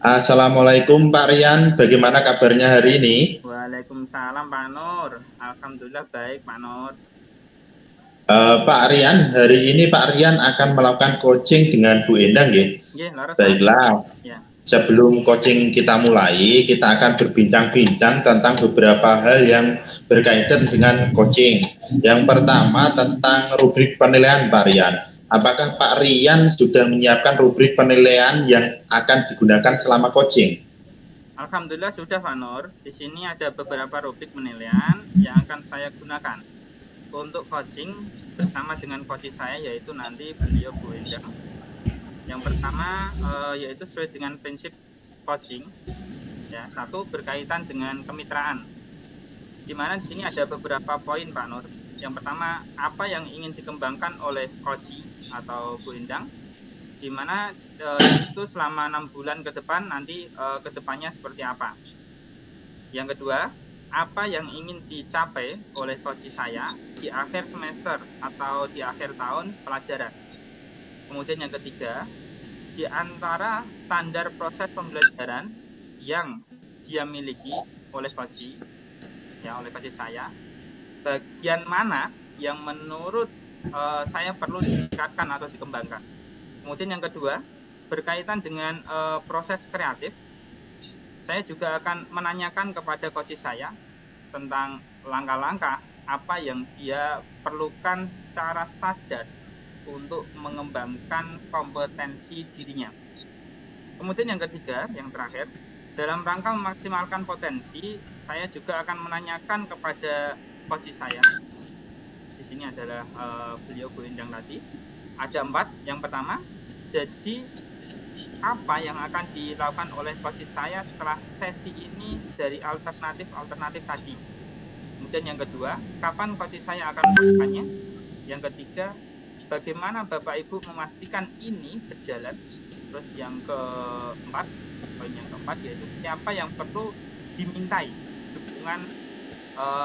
Assalamualaikum Pak Rian, bagaimana kabarnya hari ini? Waalaikumsalam Pak Nur. Alhamdulillah baik Pak Nur. Pak Rian, hari ini Pak Rian akan melakukan coaching dengan Bu Endang ya? Nggih, leres Mas. Baiklah, Ya. sebelum coaching kita mulai, kita akan berbincang-bincang tentang beberapa hal yang berkaitan dengan coaching. Yang pertama tentang rubrik penilaian Pak Rian. Apakah Pak Rian sudah menyiapkan rubrik penilaian yang akan digunakan selama coaching? Alhamdulillah sudah Pak Nur. Di sini ada beberapa rubrik penilaian yang akan saya gunakan untuk coaching bersama dengan coach saya, yaitu nanti beliau Bu Endang. Yang pertama yaitu sesuai dengan prinsip coaching. Ya, satu berkaitan dengan kemitraan. Di mana di sini ada beberapa poin Pak Nur. Yang pertama, apa yang ingin dikembangkan oleh coach atau Bu Endang, di mana itu selama 6 bulan ke depan nanti ke depannya seperti apa. Yang kedua, apa yang ingin dicapai oleh coach saya di akhir semester atau di akhir tahun pelajaran. Kemudian yang ketiga, di antara standar proses pembelajaran yang dia miliki oleh coach saya, bagian mana yang menurut saya perlu ditingkatkan atau dikembangkan. Kemudian yang kedua, berkaitan dengan proses kreatif, saya juga akan menanyakan kepada coach saya tentang langkah-langkah apa yang dia perlukan secara sadar untuk mengembangkan kompetensi dirinya. Kemudian yang ketiga, yang terakhir, dalam rangka memaksimalkan potensi, saya juga akan menanyakan kepada coach saya. Di sini adalah beliau Bu Endang tadi. Ada 4. Yang pertama, jadi apa yang akan dilakukan oleh coach saya setelah sesi ini dari alternatif tadi. Kemudian yang kedua, kapan coach saya akan melakukannya. Yang ketiga, bagaimana Bapak Ibu memastikan ini berjalan. Terus yang keempat, poin yang keempat yaitu siapa yang perlu dimintai dukungan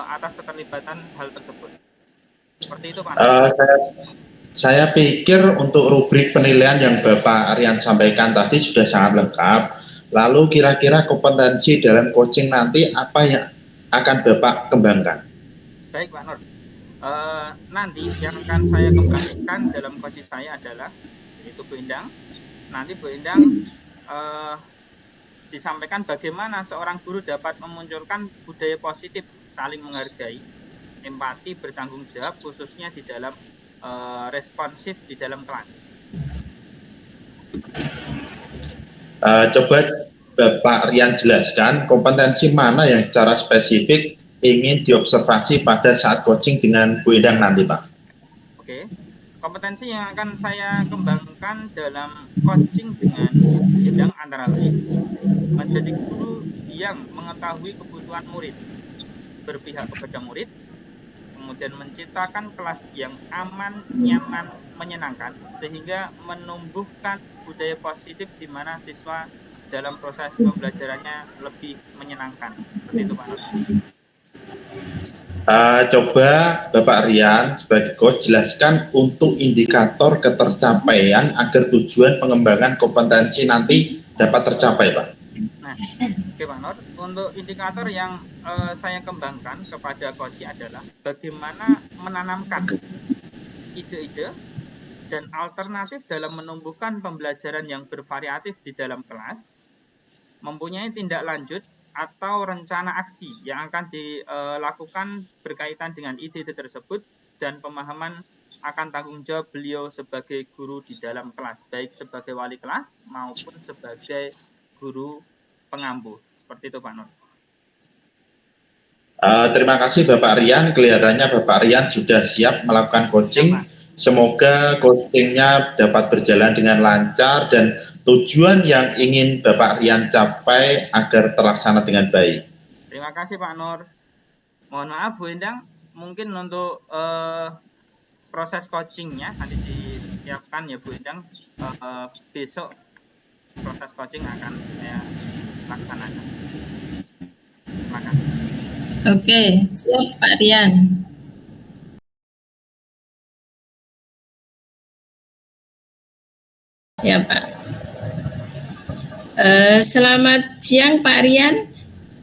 atas keterlibatan hal tersebut. Seperti itu Pak. Saya pikir untuk rubrik penilaian yang Bapak Rian sampaikan tadi sudah sangat lengkap. Lalu kira-kira kompetensi dalam coaching nanti apa yang akan Bapak kembangkan? Baik Pak Nur. Nanti yang akan saya kembangkan dalam coach saya adalah yaitu Bu Endang. Nanti Bu Endang disampaikan bagaimana seorang guru dapat memunculkan budaya positif, saling menghargai, empati, bertanggung jawab, khususnya di dalam responsif di dalam kelas. Coba Bapak Rian jelaskan kompetensi mana yang secara spesifik ingin diobservasi pada saat coaching dengan Bu Endang nanti Pak. Oke, kompetensi yang akan saya kembangkan dalam coaching dengan Bu Endang antara lain menjadi guru yang mengetahui kebutuhan murid, berpihak kepada murid, kemudian menciptakan kelas yang aman, nyaman, menyenangkan, sehingga menumbuhkan budaya positif di mana siswa dalam proses pembelajarannya lebih menyenangkan. Seperti itu Pak. Coba Bapak Rian sebagai coach jelaskan untuk indikator ketercapaian agar tujuan pengembangan kompetensi nanti dapat tercapai Pak. Nah, oke Pak Nur, untuk indikator yang saya kembangkan kepada coach adalah bagaimana menanamkan ide-ide dan alternatif dalam menumbuhkan pembelajaran yang bervariatif di dalam kelas, mempunyai tindak lanjut atau rencana aksi yang akan dilakukan berkaitan dengan ide-ide tersebut, dan pemahaman akan tanggung jawab beliau sebagai guru di dalam kelas, baik sebagai wali kelas maupun sebagai guru pengampu. Seperti itu Pak Nur. Terima kasih Bapak Rian, kelihatannya Bapak Rian sudah siap melakukan coaching. Semoga coachingnya dapat berjalan dengan lancar dan tujuan yang ingin Bapak Rian capai agar terlaksana dengan baik. Terima kasih Pak Nur. Mohon maaf Bu Endang, mungkin untuk proses coachingnya nanti disiapkan ya Bu Endang. Besok proses coaching akan saya laksanakan. Terima kasih. Oke, siap Pak Rian. Siap Pak. Selamat siang Pak Rian.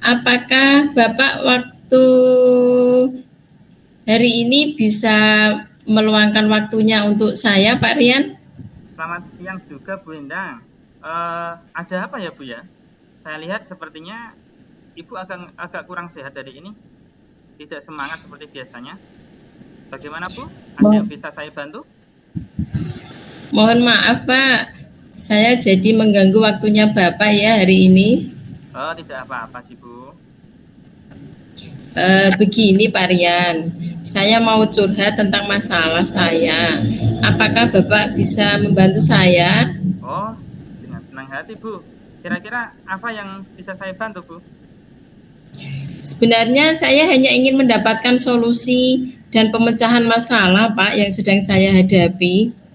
Apakah Bapak waktu hari ini bisa meluangkan waktunya untuk saya Pak Rian? Selamat siang juga Bu Endang. Ada apa ya Bu ya? Saya lihat sepertinya Ibu agak kurang sehat hari ini. Tidak semangat seperti biasanya. Bagaimana Bu? Ada yang bisa saya bantu? Mohon maaf Pak, saya jadi mengganggu waktunya Bapak ya hari ini. Oh, tidak apa-apa sih Bu. Begini Pak Rian, saya mau curhat tentang masalah saya. Apakah Bapak bisa membantu saya? Oh, dengan senang hati Bu. Kira-kira apa yang bisa saya bantu Bu? Sebenarnya saya hanya ingin mendapatkan solusi dan pemecahan masalah Pak yang sedang saya hadapi.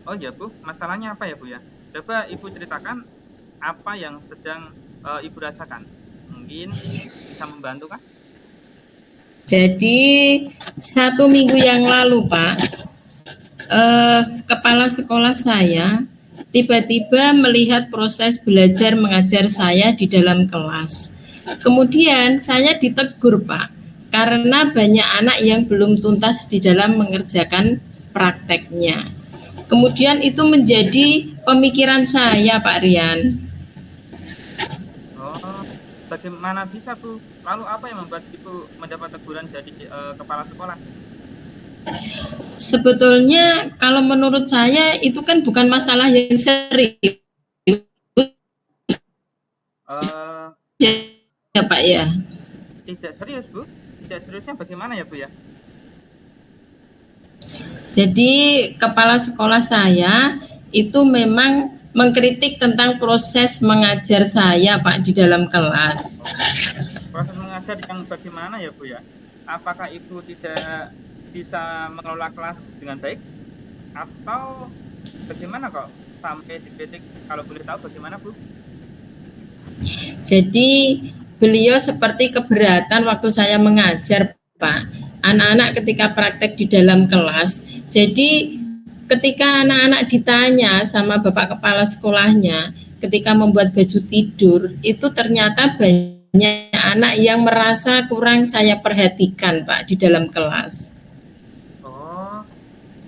Oh ya Bu, masalahnya apa ya Bu ya? Coba Ibu ceritakan apa yang sedang Ibu rasakan. Mungkin bisa membantu kan? Jadi 1 minggu yang lalu Pak, kepala sekolah saya tiba-tiba melihat proses belajar mengajar saya di dalam kelas. Kemudian saya ditegur Pak, karena banyak anak yang belum tuntas di dalam mengerjakan prakteknya. Kemudian itu menjadi pemikiran saya Pak Rian. Oh, bagaimana bisa Bu? Lalu apa yang membuat Ibu mendapat teguran dari kepala sekolah? Sebetulnya kalau menurut saya itu kan bukan masalah yang serius ya Pak ya. Tidak serius Bu? Tidak seriusnya bagaimana ya Bu ya? Jadi kepala sekolah saya itu memang mengkritik tentang proses mengajar saya Pak di dalam kelas. Proses mengajar yang bagaimana ya Bu ya? Apakah Ibu tidak bisa mengelola kelas dengan baik? Atau bagaimana kok sampai dikritik? Kalau boleh tahu bagaimana Bu? Jadi beliau seperti keberatan waktu saya mengajar Pak. Anak-anak ketika praktek di dalam kelas. Jadi ketika anak-anak ditanya sama Bapak Kepala sekolahnya ketika membuat baju tidur, itu ternyata banyak anak yang merasa kurang saya perhatikan Pak di dalam kelas. Oh,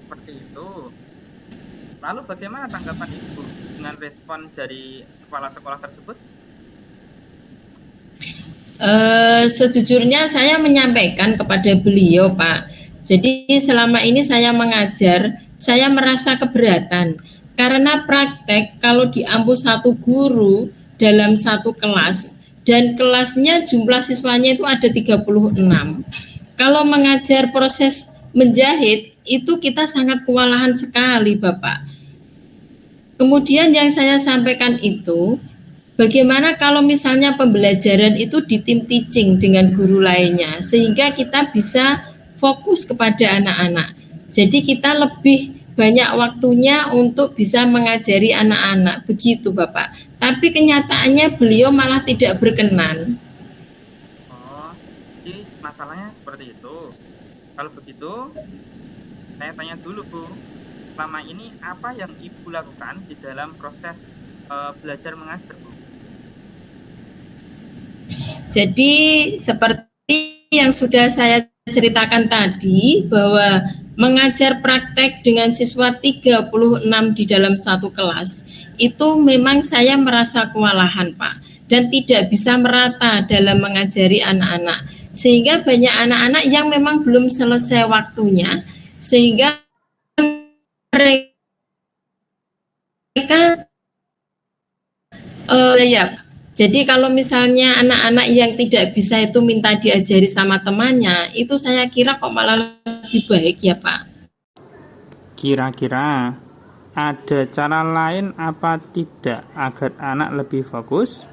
seperti itu. Lalu bagaimana tanggapan Ibu dengan respon dari kepala sekolah tersebut? Sejujurnya saya menyampaikan kepada beliau Pak. Jadi selama ini saya mengajar, saya merasa keberatan karena praktek kalau diampu satu guru dalam satu kelas dan kelasnya jumlah siswanya itu ada 36. Kalau mengajar proses menjahit itu kita sangat kewalahan sekali Bapak. Kemudian yang saya sampaikan itu, bagaimana kalau misalnya pembelajaran itu di tim teaching dengan guru lainnya sehingga kita bisa fokus kepada anak-anak. Jadi kita lebih banyak waktunya untuk bisa mengajari anak-anak. Begitu Bapak. Tapi kenyataannya beliau malah tidak berkenan. Oh, jadi masalahnya seperti itu. Kalau begitu, saya tanya dulu Bu. Selama ini apa yang Ibu lakukan di dalam proses belajar mengajar Bu? Jadi seperti yang sudah saya ceritakan tadi bahwa mengajar praktek dengan siswa 36 di dalam satu kelas itu memang saya merasa kewalahan Pak dan tidak bisa merata dalam mengajari anak-anak sehingga banyak anak-anak yang memang belum selesai waktunya sehingga mereka ya. Jadi kalau misalnya anak-anak yang tidak bisa itu minta diajari sama temannya, itu saya kira kok malah lebih baik ya Pak. Kira-kira ada cara lain apa tidak agar anak lebih fokus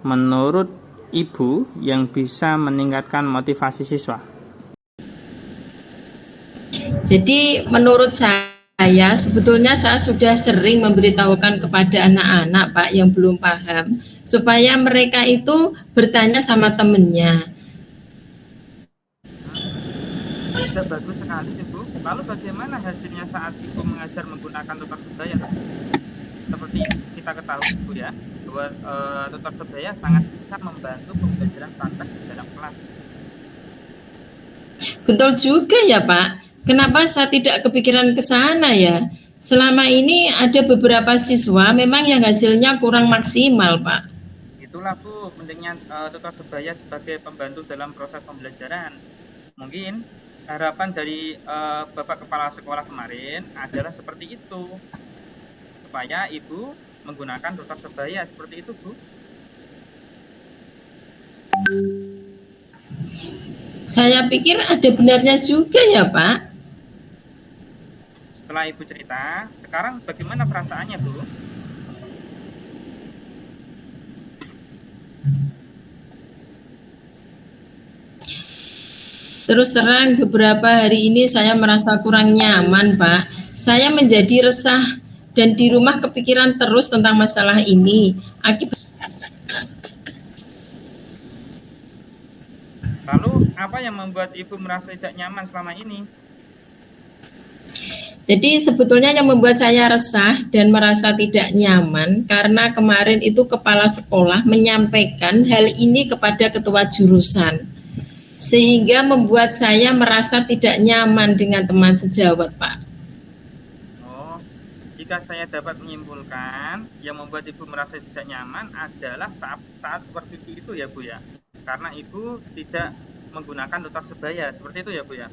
menurut Ibu yang bisa meningkatkan motivasi siswa? Jadi menurut saya sebetulnya saya sudah sering memberitahukan kepada anak-anak Pak yang belum paham supaya mereka itu bertanya sama temennya. Sudah bagus sekali Ibu. Lalu bagaimana hasilnya saat Ibu mengajar menggunakan tutor sebaya? Seperti kita ketahui Ibu ya, bahwa tutor sebaya sangat bisa membantu pembelajaran praktek di dalam kelas. Betul juga ya Pak. Kenapa saya tidak kepikiran ke sana ya? Selama ini ada beberapa siswa memang yang hasilnya kurang maksimal Pak. Itulah Bu, pentingnya tutor sebaya sebagai pembantu dalam proses pembelajaran. Mungkin harapan dari Bapak Kepala Sekolah kemarin adalah seperti itu, supaya Ibu menggunakan tutor sebaya seperti itu Bu. Saya pikir ada benarnya juga ya Pak. Setelah Ibu cerita, sekarang bagaimana perasaannya Bu? Terus terang beberapa hari ini saya merasa kurang nyaman Pak. Saya menjadi resah dan di rumah kepikiran terus tentang masalah ini. Lalu apa yang membuat Ibu merasa tidak nyaman selama ini? Jadi sebetulnya yang membuat saya resah dan merasa tidak nyaman karena kemarin itu kepala sekolah menyampaikan hal ini kepada ketua jurusan. Sehingga membuat saya merasa tidak nyaman dengan teman sejawat, Pak. Oh, jika saya dapat menyimpulkan, yang membuat Ibu merasa tidak nyaman adalah saat seperti itu ya Bu ya. Karena Ibu tidak menggunakan tutor sebaya, seperti itu ya Bu ya?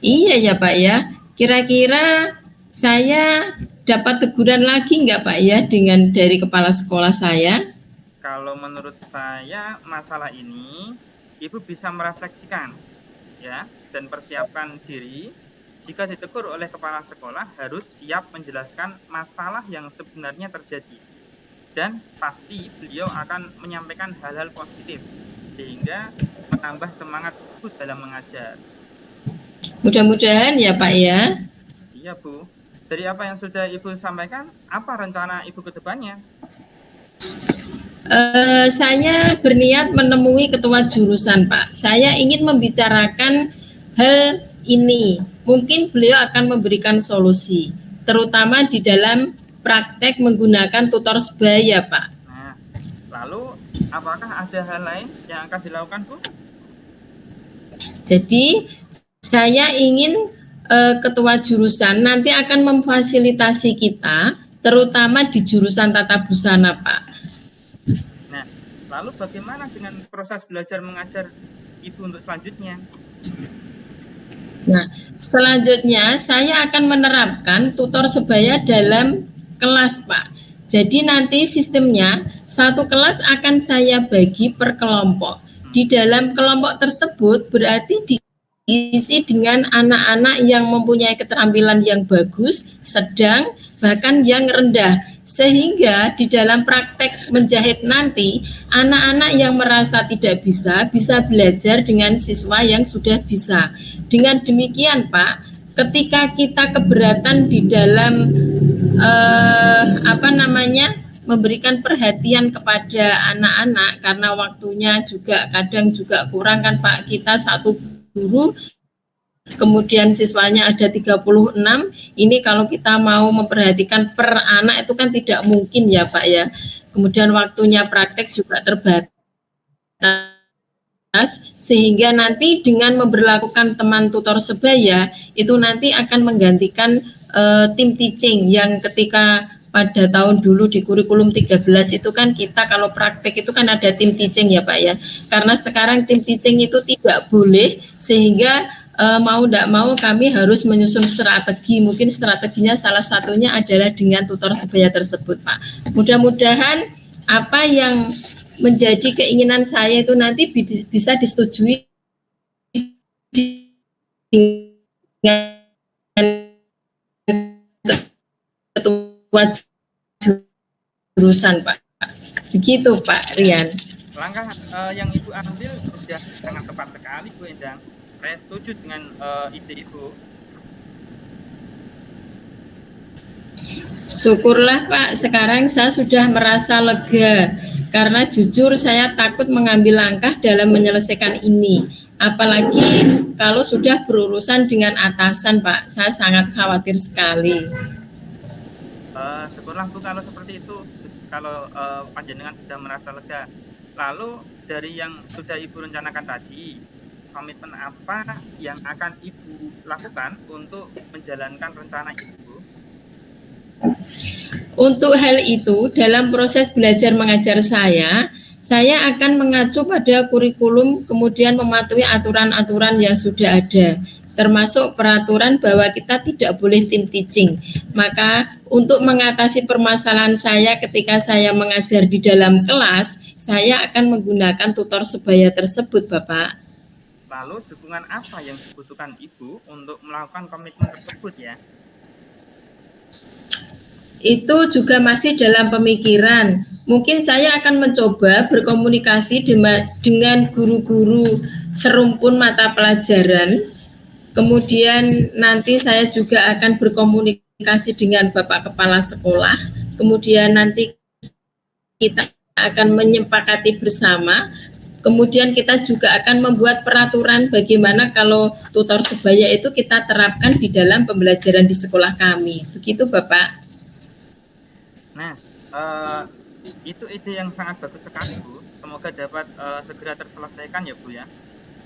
Iya ya Pak ya. Kira-kira saya dapat teguran lagi nggak Pak ya dari kepala sekolah saya? Kalau menurut saya masalah ini Ibu bisa merefleksikan ya dan persiapkan diri. Jika ditegur oleh kepala sekolah harus siap menjelaskan masalah yang sebenarnya terjadi. Dan pasti beliau akan menyampaikan hal-hal positif sehingga menambah semangat Ibu dalam mengajar. Mudah-mudahan ya Pak ya. Iya Bu. Dari apa yang sudah Ibu sampaikan, apa rencana Ibu ke depannya? Saya berniat menemui ketua jurusan Pak. Saya ingin membicarakan hal ini. Mungkin beliau akan memberikan solusi, terutama di dalam praktek menggunakan tutor sebaya Pak. Nah, lalu apakah ada hal lain yang akan dilakukan Bu? Jadi saya ingin ketua jurusan nanti akan memfasilitasi kita, terutama di jurusan tata busana Pak. Nah, lalu bagaimana dengan proses belajar mengajar Ibu untuk selanjutnya? Nah, selanjutnya saya akan menerapkan tutor sebaya dalam kelas Pak. Jadi nanti sistemnya satu kelas akan saya bagi per kelompok. Di dalam kelompok tersebut berarti diisi dengan anak-anak yang mempunyai keterampilan yang bagus, sedang, bahkan yang rendah. Sehingga di dalam praktek menjahit nanti, anak-anak yang merasa tidak bisa belajar dengan siswa yang sudah bisa. Dengan demikian Pak, ketika kita keberatan di dalam memberikan perhatian kepada anak-anak karena waktunya juga kadang juga kurang kan Pak, kita satu guru kemudian siswanya ada 36, ini kalau kita mau memperhatikan per anak itu kan tidak mungkin ya Pak ya. Kemudian waktunya praktek juga terbatas, sehingga nanti dengan memberlakukan teman tutor sebaya itu nanti akan menggantikan tim teaching yang ketika pada tahun dulu di kurikulum 13 itu kan kita kalau praktek itu kan ada tim teaching ya Pak ya. Karena sekarang tim teaching itu tidak boleh sehingga mau tidak mau kami harus menyusun strategi. Mungkin strateginya salah satunya adalah dengan tutor sebaya tersebut Pak. Mudah-mudahan apa yang menjadi keinginan saya itu nanti bisa disetujui dengan ketua jurusan Pak. Begitu Pak Rian. Langkah yang Ibu ambil sudah sangat tepat sekali Bu Endang. Saya setuju dengan ide Ibu. Syukurlah Pak, sekarang saya sudah merasa lega karena jujur saya takut mengambil langkah dalam menyelesaikan ini. Apalagi kalau sudah berurusan dengan atasan Pak, saya sangat khawatir sekali. Syukurlah Bu kalau seperti itu. kalau panjenengan sudah merasa lega. Lalu dari yang sudah Ibu rencanakan tadi, komitmen apa yang akan Ibu lakukan untuk menjalankan rencana Ibu? Untuk hal itu, dalam proses belajar mengajar saya akan mengacu pada kurikulum, kemudian mematuhi aturan-aturan yang sudah ada, termasuk peraturan bahwa kita tidak boleh tim teaching. Maka untuk mengatasi permasalahan saya ketika saya mengajar di dalam kelas, saya akan menggunakan tutor sebaya tersebut, Bapak. Lalu dukungan apa yang dibutuhkan Ibu untuk melakukan komitmen tersebut ya? Itu juga masih dalam pemikiran. Mungkin saya akan mencoba berkomunikasi dengan guru-guru serumpun mata pelajaran. Kemudian nanti saya juga akan berkomunikasi dengan Bapak Kepala Sekolah. Kemudian nanti kita akan menyepakati bersama. Kemudian kita juga akan membuat peraturan bagaimana kalau tutor sebaya itu kita terapkan di dalam pembelajaran di sekolah kami. Begitu Bapak. Nah, itu ide yang sangat bagus sekali Bu. Semoga dapat segera terselesaikan ya Bu ya.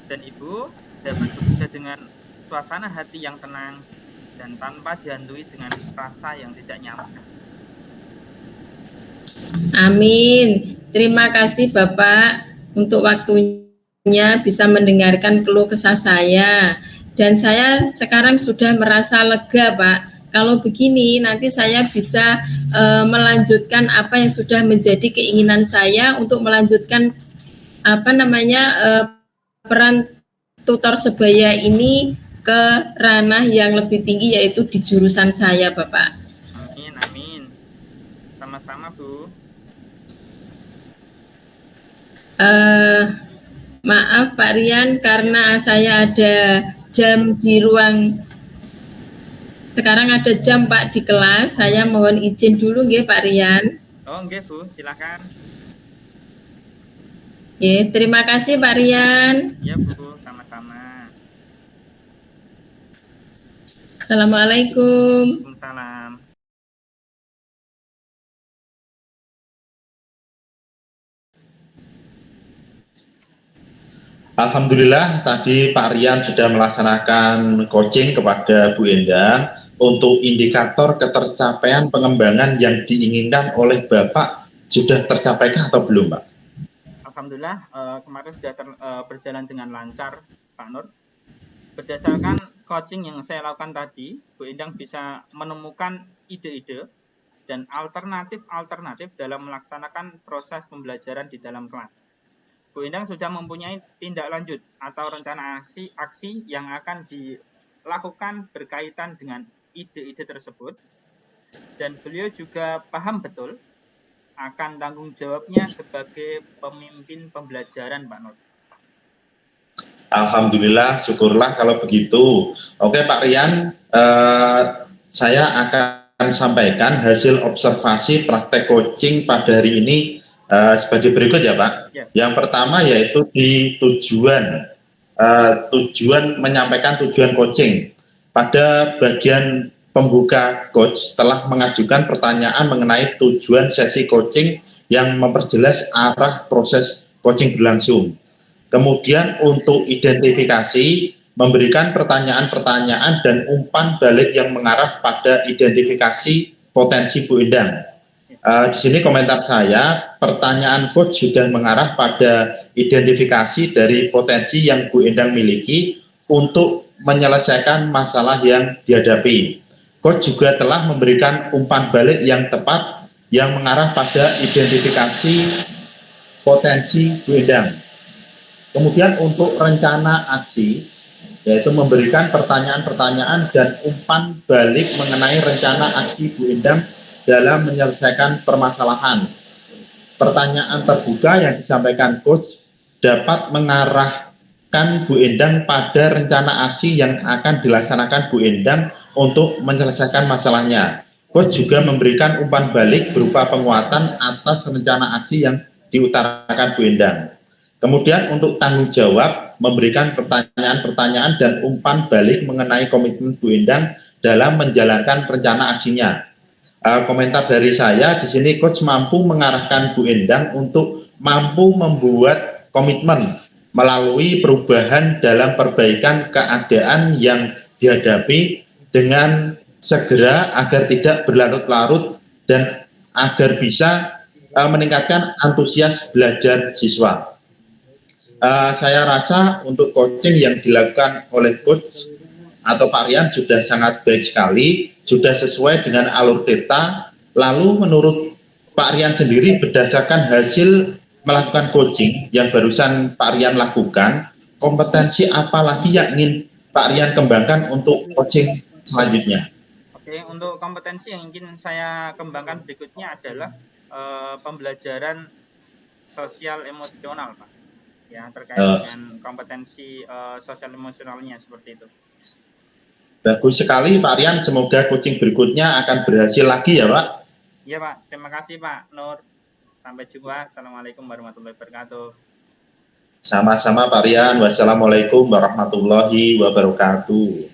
Dan Ibu dapat bekerja dengan suasana hati yang tenang dan tanpa dihantui dengan rasa yang tidak nyaman. Amin. Terima kasih Bapak untuk waktunya bisa mendengarkan keluh kesah saya. Dan saya sekarang sudah merasa lega Pak. Kalau begini nanti saya bisa melanjutkan apa yang sudah menjadi keinginan saya untuk melanjutkan peran tutor sebaya ini ke ranah yang lebih tinggi yaitu di jurusan saya Bapak. Amin, amin. Sama-sama Bu. Maaf Pak Rian karena saya ada jam di ruang. Sekarang ada jam Pak di kelas, saya mohon izin dulu nggih Pak Rian. Oh nggih Bu, silakan. Terima kasih Pak Rian. Ya Bu, sama-sama. Assalamualaikum. Waalaikumsalam. Alhamdulillah tadi Pak Rian sudah melaksanakan coaching kepada Bu Endang untuk indikator ketercapaian pengembangan yang diinginkan oleh Bapak sudah tercapaikah atau belum Pak? Alhamdulillah kemarin sudah berjalan dengan lancar Pak Nur. Berdasarkan coaching yang saya lakukan tadi, Bu Endang bisa menemukan ide-ide dan alternatif dalam melaksanakan proses pembelajaran di dalam kelas. Bu Endang sudah mempunyai tindak lanjut atau rencana aksi yang akan dilakukan berkaitan dengan ide-ide tersebut, dan beliau juga paham betul akan tanggung jawabnya sebagai pemimpin pembelajaran Pak Nur. Alhamdulillah, syukurlah kalau begitu. Oke Pak Rian, saya akan sampaikan hasil observasi praktek coaching pada hari ini sebagai berikut ya Pak. Ya. Yang pertama yaitu di tujuan menyampaikan tujuan coaching. Pada bagian pembuka coach telah mengajukan pertanyaan mengenai tujuan sesi coaching yang memperjelas arah proses coaching berlangsung. Kemudian untuk identifikasi memberikan pertanyaan-pertanyaan dan umpan balik yang mengarah pada identifikasi potensi Bu Endang. Di sini komentar saya, pertanyaan coach sudah mengarah pada identifikasi dari potensi yang Bu Endang miliki untuk menyelesaikan masalah yang dihadapi. Coach juga telah memberikan umpan balik yang tepat yang mengarah pada identifikasi potensi Bu Endang. Kemudian untuk rencana aksi, yaitu memberikan pertanyaan-pertanyaan dan umpan balik mengenai rencana aksi Bu Endang dalam menyelesaikan permasalahan. Pertanyaan terbuka yang disampaikan coach dapat mengarahkan Bu Endang pada rencana aksi yang akan dilaksanakan Bu Endang untuk menyelesaikan masalahnya. Coach juga memberikan umpan balik berupa penguatan atas rencana aksi yang diutarakan Bu Endang. Kemudian untuk tanggung jawab memberikan pertanyaan-pertanyaan dan umpan balik mengenai komitmen Bu Endang dalam menjalankan rencana aksinya. komentar dari saya di sini coach mampu mengarahkan Bu Endang untuk mampu membuat komitmen melalui perubahan dalam perbaikan keadaan yang dihadapi dengan segera agar tidak berlarut-larut dan agar bisa meningkatkan antusias belajar siswa. Saya rasa untuk coaching yang dilakukan oleh coach atau Pak Rian sudah sangat baik sekali, sudah sesuai dengan alur theta. Lalu menurut Pak Rian sendiri berdasarkan hasil melakukan coaching yang barusan Pak Rian lakukan, kompetensi apa lagi yang ingin Pak Rian kembangkan untuk coaching selanjutnya? Oke, untuk kompetensi yang ingin saya kembangkan berikutnya adalah pembelajaran sosial emosional, Pak. Ya, terkait dengan kompetensi sosial emosionalnya seperti itu. Bagus sekali Pak Rian, semoga coaching berikutnya akan berhasil lagi ya Pak. Iya Pak, terima kasih Pak Nur. Sampai jumpa. Assalamualaikum warahmatullahi wabarakatuh. Sama-sama Pak Rian, wassalamualaikum warahmatullahi wabarakatuh.